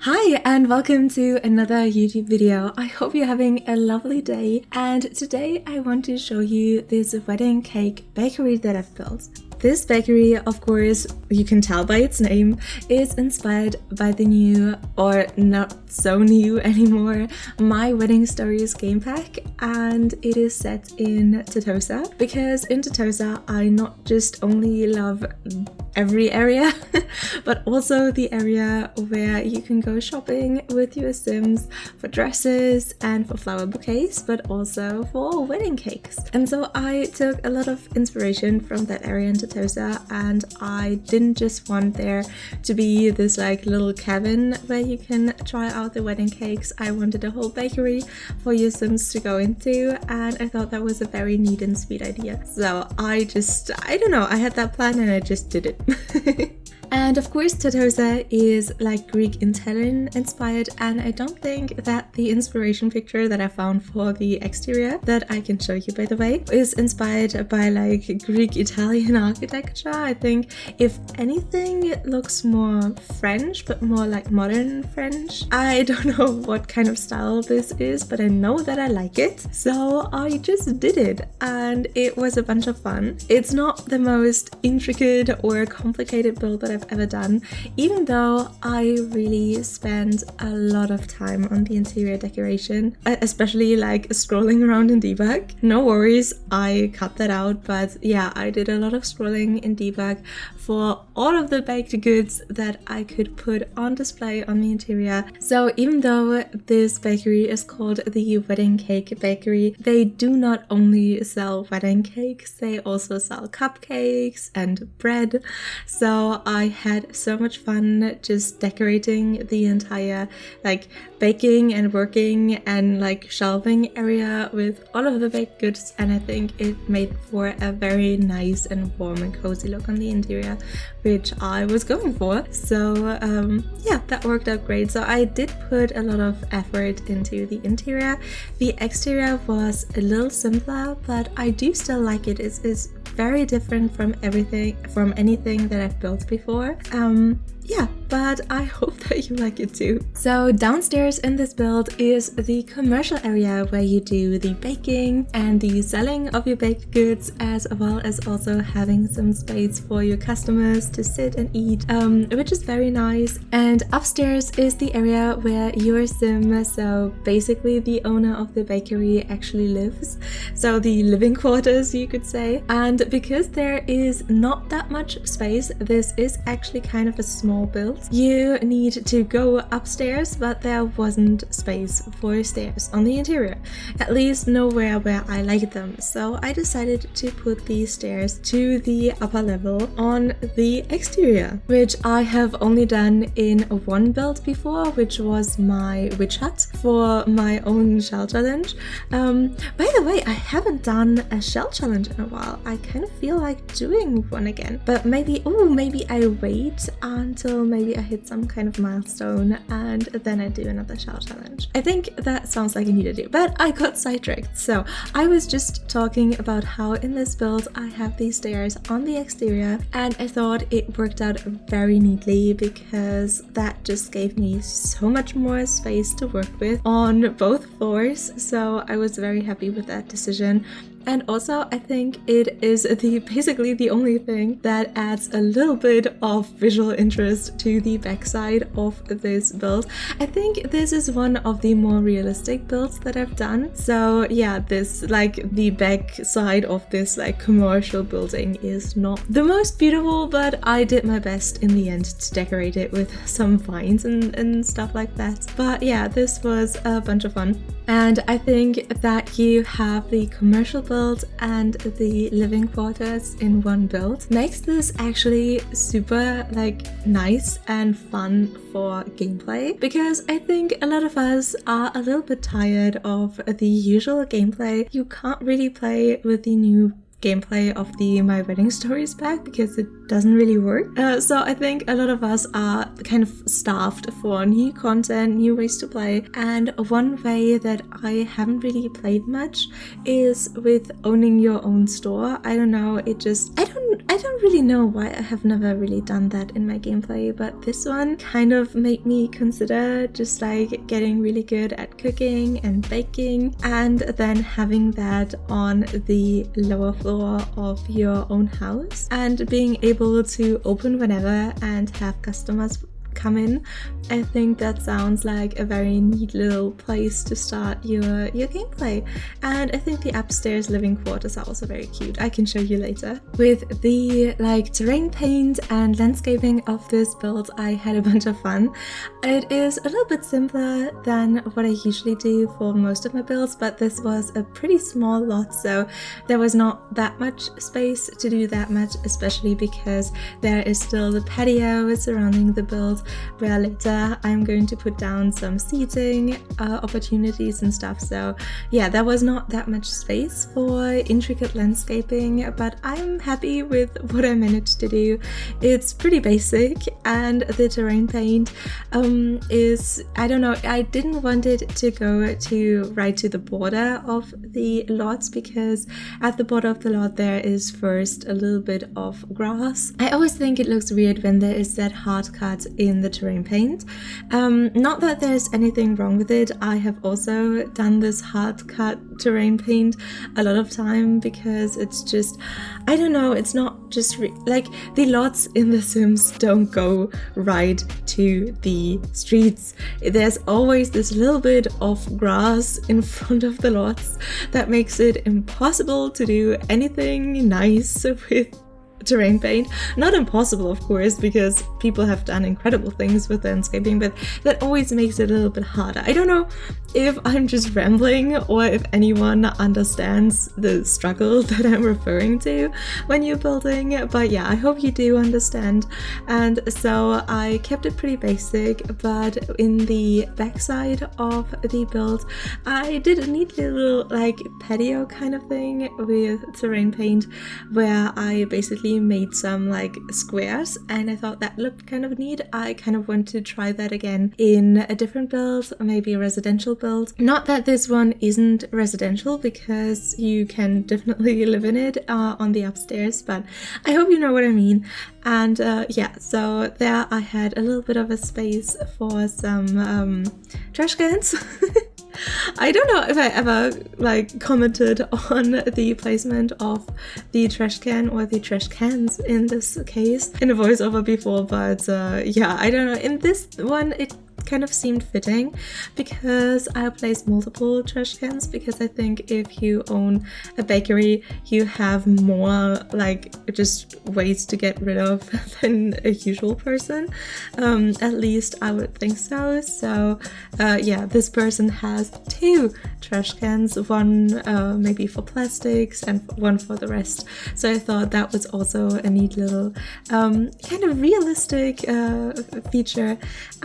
Hi and welcome to another YouTube video. I hope you're having a lovely day, and today I want to show you this wedding cake bakery that I've built. This bakery, of course, you can tell by its name, is inspired by the new, or not so new anymore, My Wedding Stories game pack, and it is set in Totosa, because in Totosa I not just only love every area, but also the area where you can go shopping with your Sims for dresses and for flower bouquets, but also for wedding cakes. And so I took a lot of inspiration from that area in Totosa, and I didn't just want there to be this like little cabin where you can try out the wedding cakes. I wanted a whole bakery for your Sims to go into, and I thought that was a very neat and sweet idea. So I don't know, I had that plan and I just did it. And of course Totosa is like Greek Italian inspired, and I don't think that the inspiration picture that I found for the exterior, that I can show you by the way, is inspired by like Greek Italian architecture. I think if anything it looks more French, but more like modern French. I don't know what kind of style this is, but I know that I like it, so I just did it and it was a bunch of fun. It's not the most intricate or complicated build that I've ever done, even though I really spent a lot of time on the interior decoration, especially like scrolling around in debug. No worries, I cut that out, but yeah, I did a lot of scrolling in debug for all of the baked goods that I could put on display on the interior. So even though this bakery is called the Wedding Cake Bakery, they do not only sell wedding cakes, they also sell cupcakes and bread. So I had so much fun just decorating the entire like baking and working and like shelving area with all of the baked goods, and I think it made for a very nice and warm and cozy look on the interior, which I was going for. So yeah, that worked out great. So I did put a lot of effort into the interior. The exterior was a little simpler, but I do still like it. It's very different from anything that I've built before. Yeah, but I hope that you like it too. So downstairs in this build is the commercial area where you do the baking and the selling of your baked goods, as well as also having some space for your customers to sit and eat, which is very nice. And upstairs is the area where your Sim, so basically the owner of the bakery, actually lives. So the living quarters, you could say. And because there is not that much space, this is actually kind of a small build. You need to go upstairs, but there wasn't space for stairs on the interior, at least nowhere where I like them. So I decided to put these stairs to the upper level on the exterior, which I have only done in one build before, which was my witch hut for my own shell challenge. By the way, I haven't done a shell challenge in a while. I kind of feel like doing one again, but maybe I wait until maybe I hit some kind of milestone and then I do another shell challenge. I think that sounds like a neat idea, but I got sidetracked. So I was just talking about how in this build I have these stairs on the exterior, and I thought it worked out very neatly because that just gave me so much more space to work with on both floors. So I was very happy with that decision. And also, I think it is basically the only thing that adds a little bit of visual interest to the backside of this build. I think this is one of the more realistic builds that I've done. So yeah, this like the back side of this like commercial building is not the most beautiful, but I did my best in the end to decorate it with some vines and stuff like that. But yeah, this was a bunch of fun. And I think that you have the commercial build and the living quarters in one build makes this actually super like nice and fun for gameplay, because I think a lot of us are a little bit tired of the usual gameplay. You can't really play with the new gameplay of the My Wedding Stories pack because it doesn't really work. So I think a lot of us are kind of starved for new content, new ways to play, and one way that I haven't really played much is with owning your own store. I don't know, I don't really know why I have never really done that in my gameplay, but this one kind of made me consider just like getting really good at cooking and baking, and then having that on the lower floor of your own house and being able to open whenever and have customers come in. I think that sounds like a very neat little place to start your gameplay. And I think the upstairs living quarters are also very cute. I can show you later. With the like terrain paint and landscaping of this build, I had a bunch of fun. It is a little bit simpler than what I usually do for most of my builds, but this was a pretty small lot, so there was not that much space to do that much, especially because there is still the patio surrounding the build, where later I'm going to put down some seating opportunities and stuff. So yeah, there was not that much space for intricate landscaping, but I'm happy with what I managed to do. It's pretty basic, and the terrain paint is, I don't know, I didn't want it to go right to the border of the lots, because at the border of the lot there is first a little bit of grass. I always think it looks weird when there is that hard cut in the terrain paint. Not that there's anything wrong with it. I have also done this hard cut terrain paint a lot of time because it's just, I don't know, it's not just like the lots in The Sims don't go right to the streets. There's always this little bit of grass in front of the lots that makes it impossible to do anything nice with terrain paint. Not impossible, of course, because people have done incredible things with landscaping, but that always makes it a little bit harder. I don't know if I'm just rambling or if anyone understands the struggle that I'm referring to when you're building, but yeah, I hope you do understand. And so I kept it pretty basic, but in the backside of the build I did a neat little like patio kind of thing with terrain paint, where I basically made some like squares, and I thought that looked kind of neat. I kind of want to try that again in a different build, maybe a residential build. Not that this one isn't residential, because you can definitely live in it on the upstairs, but I hope you know what I mean. And yeah, so there I had a little bit of a space for some trash cans. I don't know if I ever like commented on the placement of the trash can or the trash cans in this case in a voiceover before, but yeah, I don't know. In this one it kind of seemed fitting because I placed multiple trash cans, because I think if you own a bakery you have more like just ways to get rid of than a usual person. At least I would think so. So yeah, this person has 2 trash cans, one maybe for plastics and one for the rest. So I thought that was also a neat little kind of realistic feature.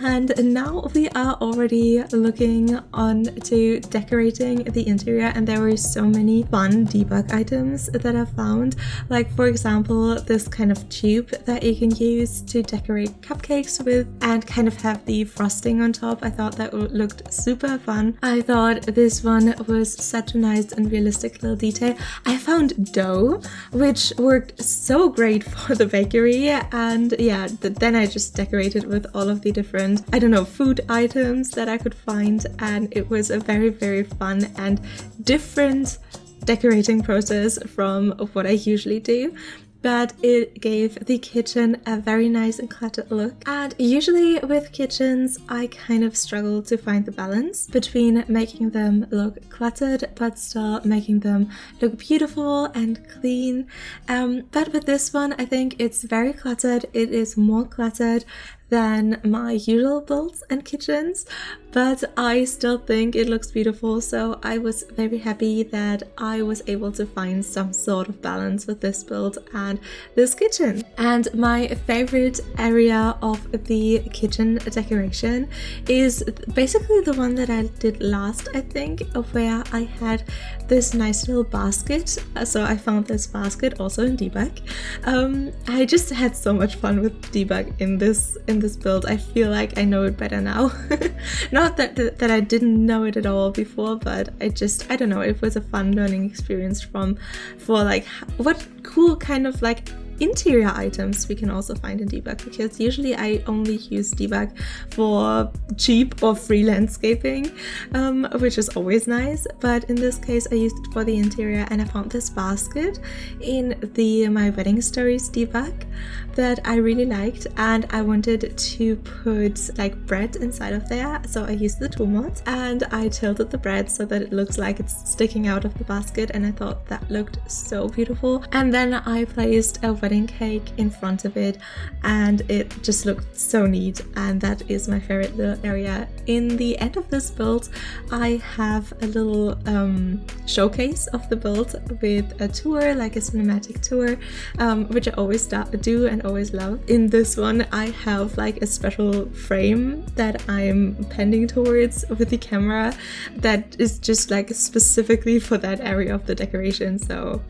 And now we are already looking on to decorating the interior, and there were so many fun debug items that I found, like for example this kind of tube that you can use to decorate cupcakes with and kind of have the frosting on top. I thought that looked super fun. I thought this one was such a nice and realistic little detail. I found dough, which worked so great for the bakery, and yeah, then I just decorated with all of the different, I don't know, food items that I could find, and it was a very, very fun and different decorating process from what I usually do. But it gave the kitchen a very nice and cluttered look. And usually with kitchens, I kind of struggle to find the balance between making them look cluttered but still making them look beautiful and clean. But with this one, I think it's very cluttered. It is more cluttered than my usual builds and kitchens, but I still think it looks beautiful, so I was very happy that I was able to find some sort of balance with this build and this kitchen. And my favorite area of the kitchen decoration is basically the one that I did last, I think, where I had this nice little basket. So I found this basket also in debug. I just had so much fun with debug in this build. I feel like I know it better now. Not that I didn't know it at all before, but I don't know, it was a fun learning experience for like what cool kind of like interior items we can also find in debug, because usually I only use debug for cheap or free landscaping, which is always nice, but in this case I used it for the interior, and I found this basket in the My Wedding Stories debug that I really liked, and I wanted to put like bread inside of there, so I used the tool mod and I tilted the bread so that it looks like it's sticking out of the basket, and I thought that looked so beautiful. And then I placed a wedding cake in front of it, and it just looked so neat, and that is my favorite little area. In the end of this build I have a little showcase of the build with a tour, like a cinematic tour, which I always do and always love. In this one I have like a special frame that I'm pending towards with the camera that is just like specifically for that area of the decoration, so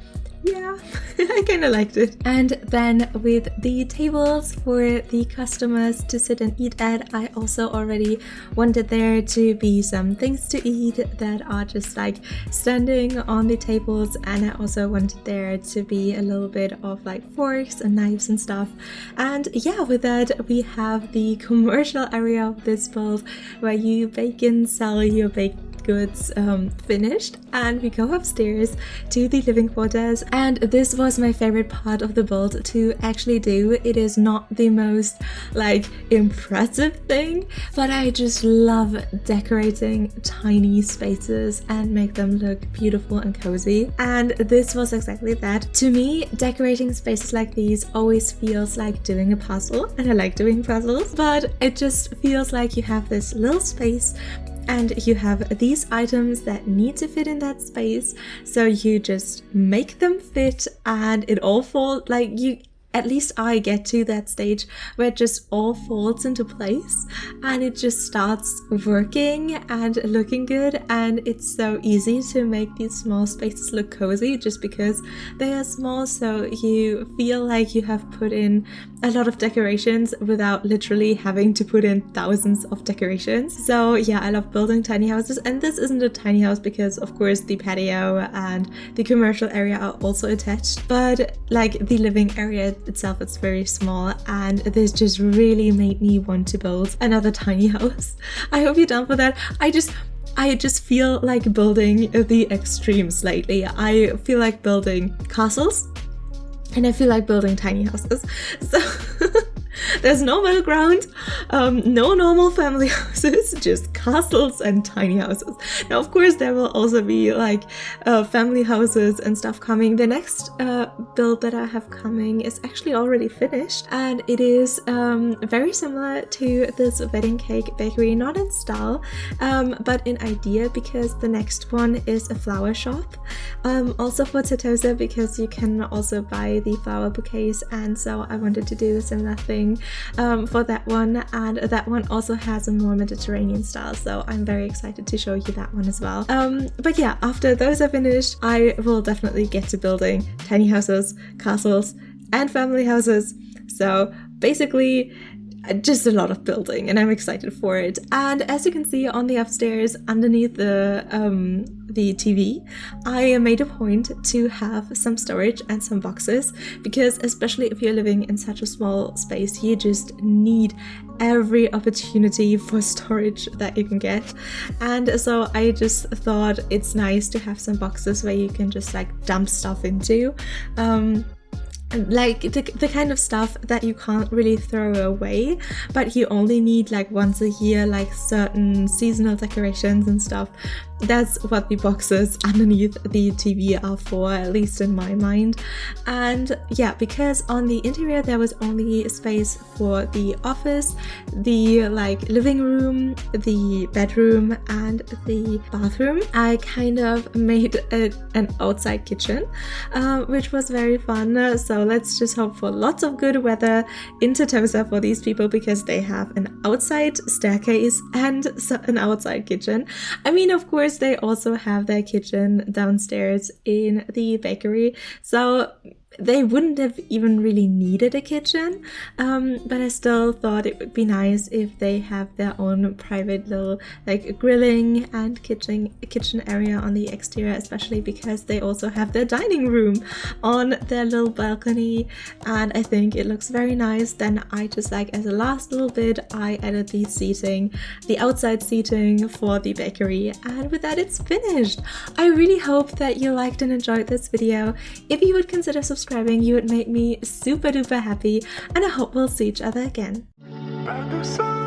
yeah, I kind of liked it. And then with the tables for the customers to sit and eat at, I also already wanted there to be some things to eat that are just like standing on the tables, and I also wanted there to be a little bit of like forks and knives and stuff. And yeah, with that we have the commercial area of this build where you bake and sell your baked goods finished, and we go upstairs to the living quarters, and this was my favorite part of the build to actually do. It is not the most like impressive thing, but I just love decorating tiny spaces and make them look beautiful and cozy, and this was exactly that. To me, decorating spaces like these always feels like doing a puzzle, and I like doing puzzles, but it just feels like you have this little space and you have these items that need to fit in that space, so you just make them fit, and it all falls like you. At least I get to that stage where it just all falls into place and it just starts working and looking good, and it's so easy to make these small spaces look cozy just because they are small, so you feel like you have put in a lot of decorations without literally having to put in thousands of decorations. So yeah, I love building tiny houses, and this isn't a tiny house because of course the patio and the commercial area are also attached, but like the living area itself, it's very small, and this just really made me want to build another tiny house. I hope you're down for that. I just feel like building the extremes lately. I feel like building castles and I feel like building tiny houses. So there's no middle ground, no normal family houses, just castles and tiny houses. Now, of course, there will also be like family houses and stuff coming. The next build that I have coming is actually already finished, and it is very similar to this wedding cake bakery, not in style, but in idea, because the next one is a flower shop, also for Tatosa, because you can also buy the flower bouquets, and so I wanted to do a similar thing for that one, and that one also has a more Mediterranean style, so I'm very excited to show you that one as well. But yeah, after those are finished, I will definitely get to building tiny houses, castles, and family houses. So basically just a lot of building, and I'm excited for it. And as you can see on the upstairs underneath the TV, I made a point to have some storage and some boxes, because especially if you're living in such a small space, you just need every opportunity for storage that you can get. And so I just thought it's nice to have some boxes where you can just like dump stuff into. Like the kind of stuff that you can't really throw away, but you only need like once a year, like certain seasonal decorations and stuff. that's what the boxes underneath the TV are for, at least in my mind. And yeah, because on the interior there was only space for the office, the living room, the bedroom, and the bathroom, I kind of made an outside kitchen, which was very fun. So let's just hope for lots of good weather in Sentosa for these people, because they have an outside staircase and an outside kitchen. I mean, of course, they also have their kitchen downstairs in the bakery, so they wouldn't have even really needed a kitchen, but I still thought it would be nice if they have their own private little grilling and kitchen area on the exterior, especially because they also have their dining room on their little balcony, and I think it looks very nice. Then I just as a last little bit, I added the seating, the outside seating for the bakery, and with that it's finished. I really hope that you liked and enjoyed this video. If you would consider subscribing, you would make me super duper happy, and I hope we'll see each other again. Pas de soleil,